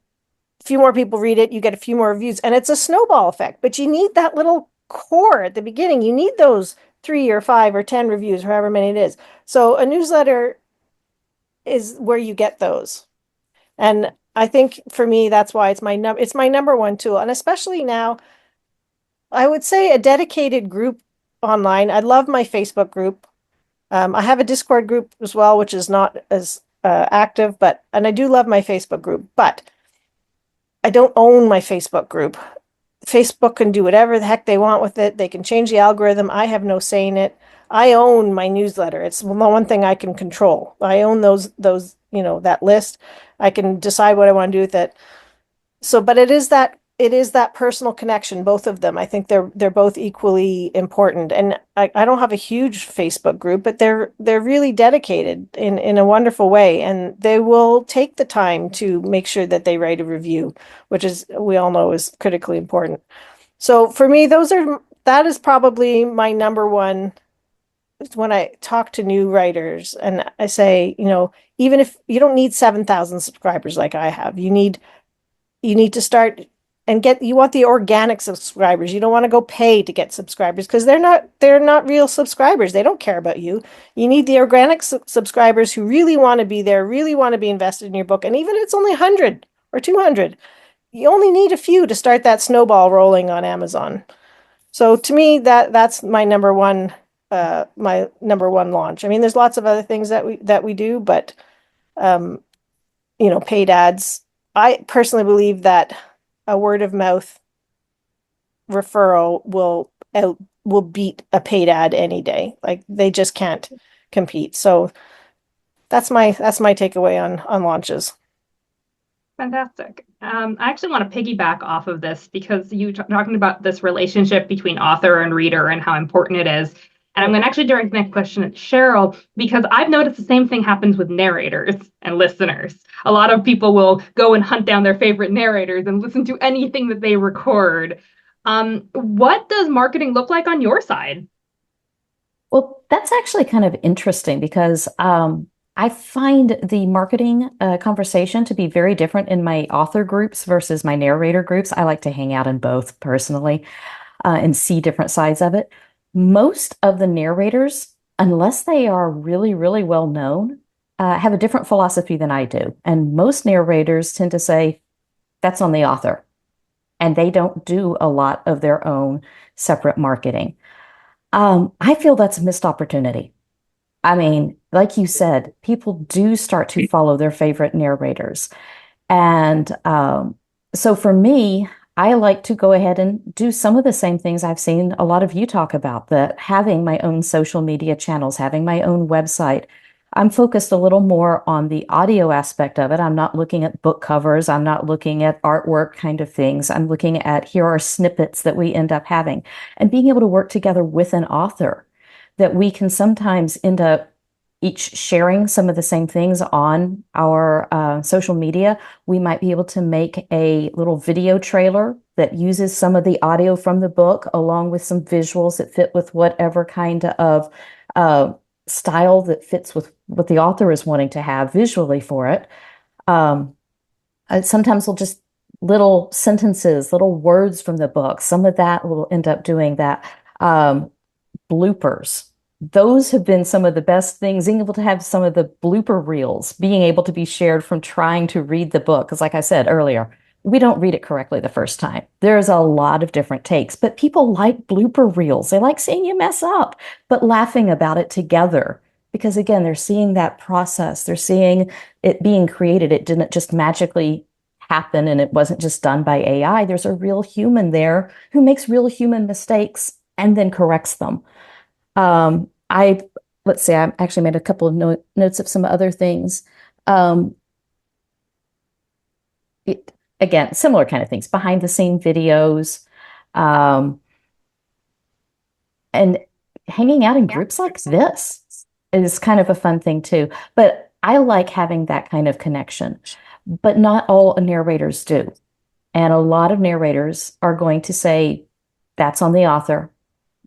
a few more people read it, you get a few more reviews, and it's a snowball effect. But you need that little core at the beginning. You need those 3 or 5 or 10 reviews, however many it is. So a newsletter is where you get those. And I think for me, that's why it's my number one tool. And especially now, I would say a dedicated group online. I love my Facebook group. I have a Discord group as well, which is not as active, and I do love my Facebook group, but I don't own my Facebook group. Facebook can do whatever the heck they want with it. They can change the algorithm. I have no say in it. I own my newsletter. It's the one thing I can control. I own those, that list. I can decide what I want to do with it. So, but it is that personal connection, both of them. I think they're both equally important. And I don't have a huge Facebook group, but they're really dedicated in a wonderful way. And they will take the time to make sure that they write a review, which we all know is critically important. So for me, that is probably my number one. When I talk to new writers and I say, even if you don't need 7,000 subscribers like I have, you need to start and you want the organic subscribers. You don't want to go pay to get subscribers because they're not real subscribers. They don't care about you. You need the organic subscribers who really want to be there, really want to be invested in your book. And even if it's only 100 or 200, you only need a few to start that snowball rolling on Amazon. So to me, that's my number one launch. I mean, there's lots of other things that we do, but paid ads. I personally believe that a word of mouth referral will beat a paid ad any day. Like they just can't compete. So that's my takeaway on launches. Fantastic. I actually want to piggyback off of this because you talking about this relationship between author and reader and how important it is. And I'm going to actually direct the next question at Cheryl because I've noticed the same thing happens with narrators and listeners. A lot of people will go and hunt down their favorite narrators and listen to anything that they record. What does marketing look like on your side? Well, that's actually kind of interesting because I find the marketing conversation to be very different in my author groups versus my narrator groups. I like to hang out in both personally and see different sides of it. Most of the narrators, unless they are really, really well known, have a different philosophy than I do. And most narrators tend to say that's on the author, and they don't do a lot of their own separate marketing. I feel that's a missed opportunity. I mean, like you said, people do start to follow their favorite narrators. And so for me, I like to go ahead and do some of the same things I've seen a lot of you talk about, that having my own social media channels, having my own website. I'm focused a little more on the audio aspect of it. I'm not looking at book covers. I'm not looking at artwork kind of things. I'm looking at here are snippets that we end up having and being able to work together with an author that we can sometimes end up each sharing some of the same things on our social media. We might be able to make a little video trailer that uses some of the audio from the book along with some visuals that fit with whatever kind of style that fits with what the author is wanting to have visually for it. Sometimes we'll just little sentences, little words from the book. Some of that will end up doing that. Bloopers. Those have been some of the best things, being able to have some of the blooper reels being able to be shared from trying to read the book. Because like I said earlier, we don't read it correctly the first time. There's a lot of different takes, but people like blooper reels. They like seeing you mess up, but laughing about it together. Because again, they're seeing that process. They're seeing it being created. It didn't just magically happen and it wasn't just done by AI. There's a real human there who makes real human mistakes and then corrects them. Let's say I actually made a couple of notes of some other things. Again, similar kind of things, behind the scene videos, and hanging out in groups like this is kind of a fun thing too. But I like having that kind of connection, but not all narrators do. And a lot of narrators are going to say, that's on the author.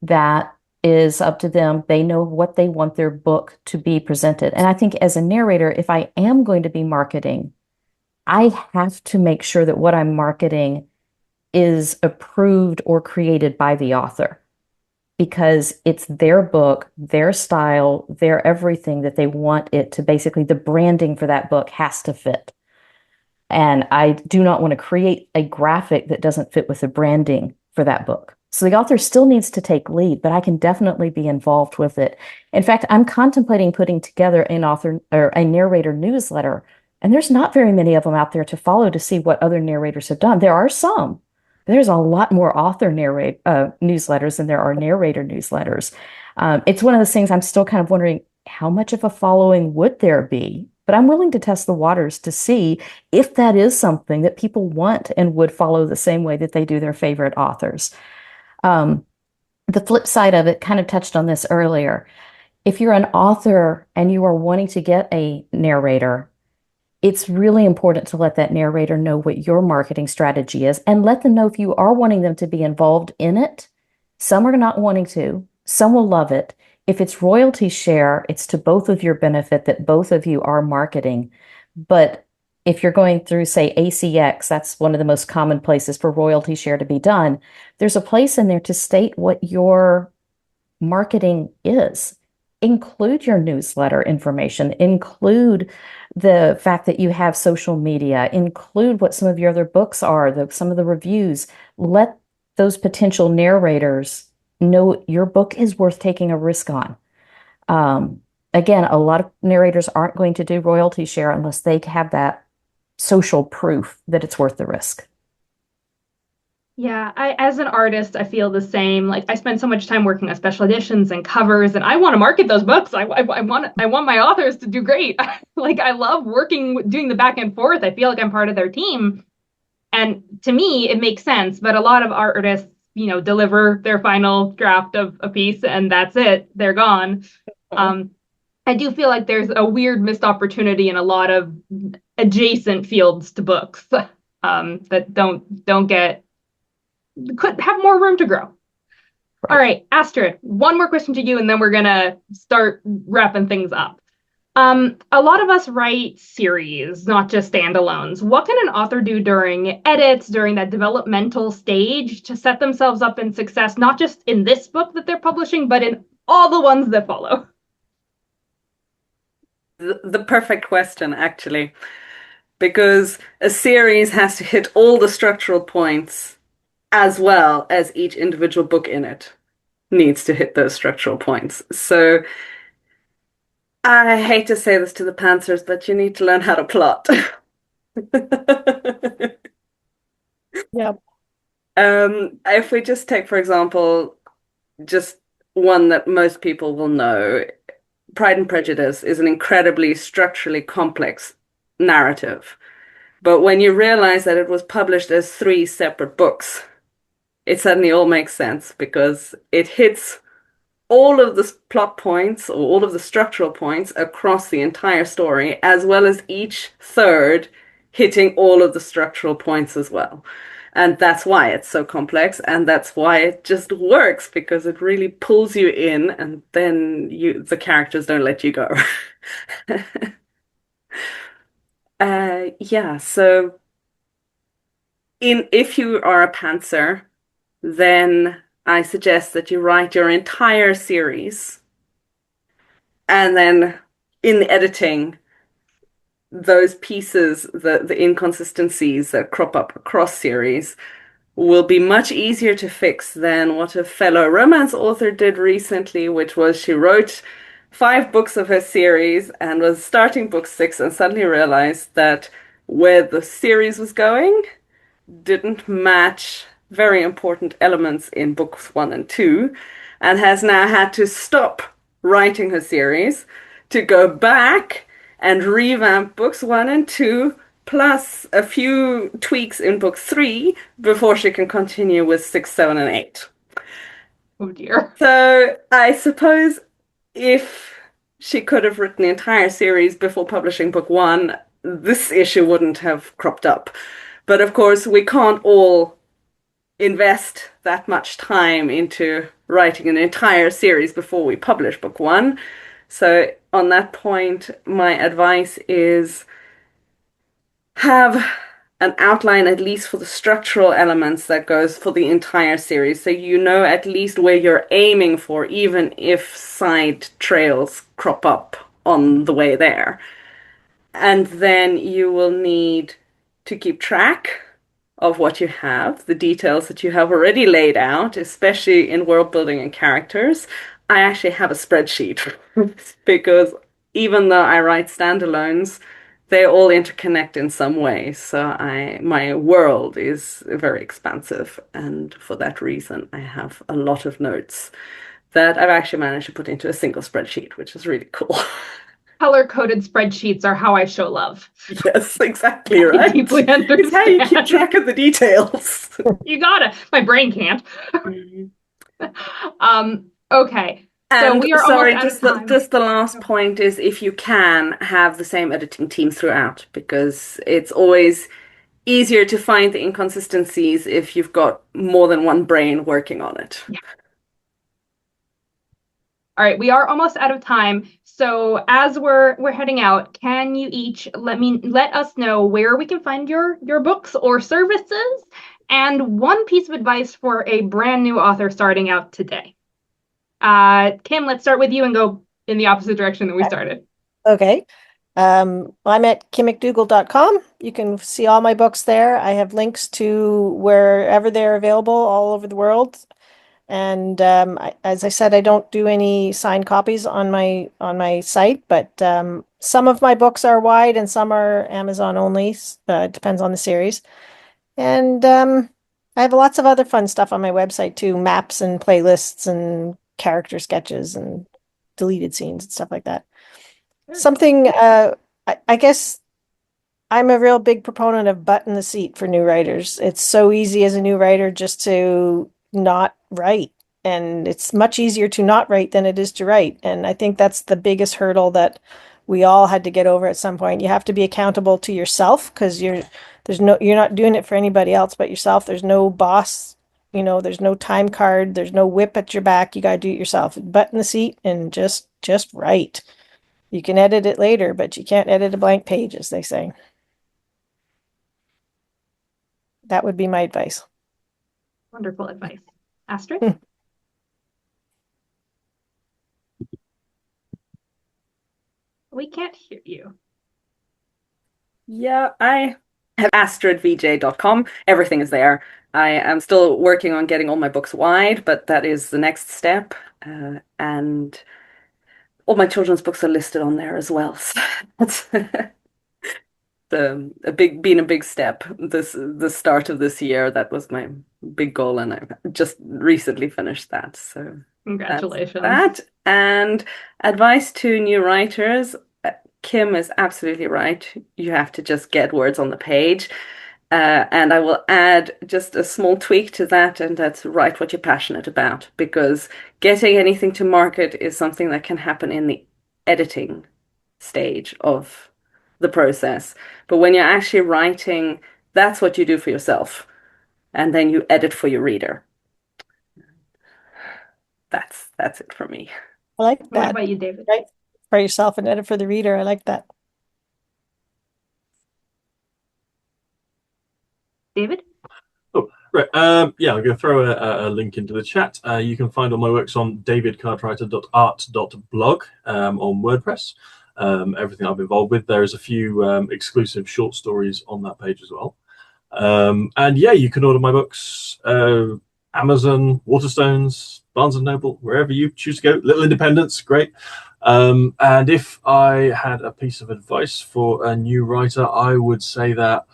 That is up to them. They know what they want their book to be presented. And I think as a narrator, if I am going to be marketing, I have to make sure that what I'm marketing is approved or created by the author, because it's their book, their style, their everything that they want it to basically, the branding for that book has to fit. And I do not want to create a graphic that doesn't fit with the branding for that book. So the author still needs to take lead, but I can definitely be involved with it. In fact, I'm contemplating putting together an author or a narrator newsletter, and there's not very many of them out there to follow to see what other narrators have done. There are some. There's a lot more author newsletters than there are narrator newsletters. It's one of those things I'm still kind of wondering how much of a following would there be? But I'm willing to test the waters to see if that is something that people want and would follow the same way that they do their favorite authors. The flip side of it, kind of touched on this earlier. If you're an author and you are wanting to get a narrator, it's really important to let that narrator know what your marketing strategy is and let them know if you are wanting them to be involved in it. Some are not wanting to, some will love it. If it's royalty share, it's to both of your benefit that both of you are marketing. But if you're going through, say, ACX, that's one of the most common places for royalty share to be done. There's a place in there to state what your marketing is. Include your newsletter information, include the fact that you have social media, include what some of your other books are, some of the reviews. Let those potential narrators know your book is worth taking a risk on. Again, a lot of narrators aren't going to do royalty share unless they have that social proof that it's worth the risk. Yeah, as an artist, I feel the same. Like I spend so much time working on special editions and covers, and I want to market those books. I want my authors to do great. Like I love working, doing the back and forth. I feel like I'm part of their team. And to me, it makes sense, but a lot of artists, deliver their final draft of a piece and that's it. They're gone. I do feel like there's a weird missed opportunity in a lot of adjacent fields to books that could have more room to grow. Right. All right, Astrid, one more question to you, and then we're gonna start wrapping things up. A lot of us write series, not just standalones. What can an author do during edits, during that developmental stage to set themselves up in success, not just in this book that they're publishing, but in all the ones that follow? The perfect question, actually, because a series has to hit all the structural points as well as each individual book in it needs to hit those structural points. So I hate to say this to the pantsers, but you need to learn how to plot. Yep. If we just take, for example, just one that most people will know, Pride and Prejudice is an incredibly structurally complex narrative. But when you realize that it was published as 3 separate books, it suddenly all makes sense because it hits all of the plot points or all of the structural points across the entire story, as well as each third hitting all of the structural points as well. And that's why it's so complex, and that's why it just works, because it really pulls you in, and then the characters don't let you go. Yeah, so if you are a pantser, then I suggest that you write your entire series, and then in the editing, those pieces, the inconsistencies that crop up across series, will be much easier to fix than what a fellow romance author did recently, which was she wrote 5 books of her series and was starting book 6 and suddenly realized that where the series was going didn't match very important elements in books 1 and 2, and has now had to stop writing her series to go back and revamp books 1 and 2 plus a few tweaks in book 3 before she can continue with 6, 7, and 8. Oh dear. So I suppose if she could have written the entire series before publishing book 1, this issue wouldn't have cropped up. But of course, we can't all invest that much time into writing an entire series before we publish book 1. So on that point, my advice is have an outline at least for the structural elements that goes for the entire series, so you know at least where you're aiming for, even if side trails crop up on the way there. And then you will need to keep track of what you have, the details that you have already laid out, especially in world building and characters. I actually have a spreadsheet because even though I write standalones, they all interconnect in some way. So my world is very expansive, and for that reason, I have a lot of notes that I've actually managed to put into a single spreadsheet, which is really cool. Color-coded spreadsheets are how I show love. Yes, exactly right. I deeply understand. It's how you keep track of the details. You gotta. My brain can't. Okay. So And we are sorry, almost out of time. just the last point is, if you can, have the same editing team throughout, because it's always easier to find the inconsistencies if you've got more than one brain working on it. Yeah. All right, we are almost out of time. So as we're heading out, can you each let us know where we can find your books or services, and one piece of advice for a brand new author starting out today? Kim, let's start with you and go in the opposite direction that we started. Okay. I'm at kimmcdougall.com. You can see all my books there. I have links to wherever they're available all over the world. And as I said, I don't do any signed copies on my site, but some of my books are wide and some are Amazon only. It depends on the series. And I have lots of other fun stuff on my website too, maps and playlists and character sketches and deleted scenes and stuff like that. Something I guess I'm a real big proponent of butt in the seat for new writers. It's so easy as a new writer just to not write. And it's much easier to not write than it is to write. And I think that's the biggest hurdle that we all had to get over at some point. You have to be accountable to yourself because you're not doing it for anybody else but yourself. There's no boss, there's no time card, there's no whip at your back. You gotta do it yourself. Butt in the seat and just write. You can edit it later, but you can't edit a blank page, as they say. That would be my advice. Wonderful advice. Astrid? We can't hear you. Yeah, I have astridvj.com. Everything is there. I am still working on getting all my books wide, but that is the next step. And all my children's books are listed on there as well. So that's been a big step. The start of this year, that was my big goal, and I've just recently finished that. So Congratulations. that's that. And advice to new writers, Kim is absolutely right. You have to just get words on the page. And I will add just a small tweak to that, and that's write what you're passionate about, because getting anything to market is something that can happen in the editing stage of the process. But when you're actually writing, that's what you do for yourself, and then you edit for your reader. That's it for me. I like What that. about you, David? Write for yourself and edit for the reader. I like that. David? Oh, right. Yeah, I'm going to throw a link into the chat. You can find all my works on davidcartwright.art.blog on WordPress. Everything I've involved with. There's a few exclusive short stories on that page as well. And yeah, you can order my books, Amazon, Waterstones, Barnes & Noble, wherever you choose to go. Little Independents, great. And if I had a piece of advice for a new writer, I would say that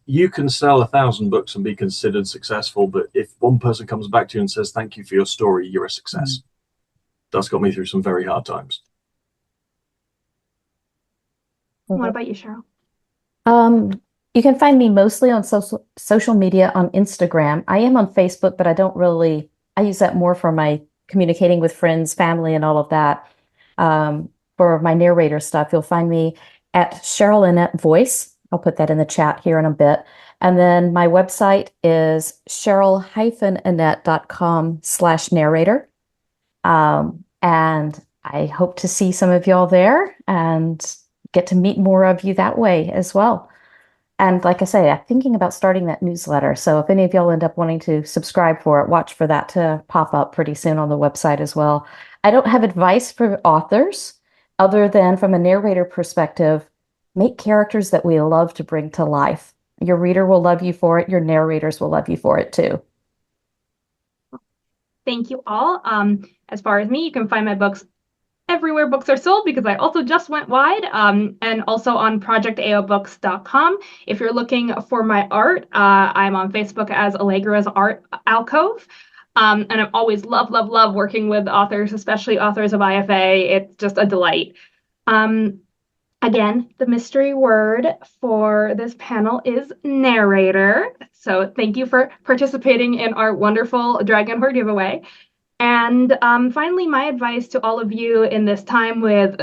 you can sell 1,000 books and be considered successful, but if one person comes back to you and says, thank you for your story, you're a success. That's got me through some very hard times. What about you, Cheryl? You can find me mostly on social media on Instagram. I am on Facebook, but I use that more for my communicating with friends, family, and all of that. For my narrator stuff, you'll find me at Cheryl Annette Voice. I'll put that in the chat here in a bit. And then my website is cheryl-annette.com/narrator. And I hope to see some of y'all there and get to meet more of you that way as well. And like I say, I'm thinking about starting that newsletter. So if any of y'all end up wanting to subscribe for it, watch for that to pop up pretty soon on the website as well. I don't have advice for authors other than from a narrator perspective, make characters that we love to bring to life. Your reader will love you for it. Your narrators will love you for it too. Thank you all. As far as me, you can find my books everywhere books are sold, because I also just went wide, and also on projectaobooks.com. If you're looking for my art, I'm on Facebook as Allegra's Art Alcove. And I've always love working with authors, especially authors of IFA. It's just a delight. Again, the mystery word for this panel is narrator. So thank you for participating in our wonderful Dragon Horde giveaway. And finally, my advice to all of you in this time with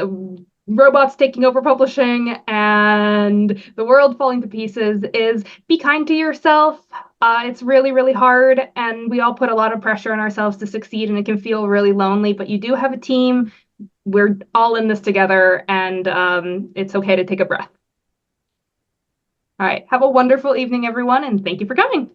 robots taking over publishing and the world falling to pieces is be kind to yourself. It's really hard, and we all put a lot of pressure on ourselves to succeed, and it can feel really lonely, but you do have a team. We're all in this together, and it's okay to take a breath. All right. Have a wonderful evening, everyone, and thank you for coming.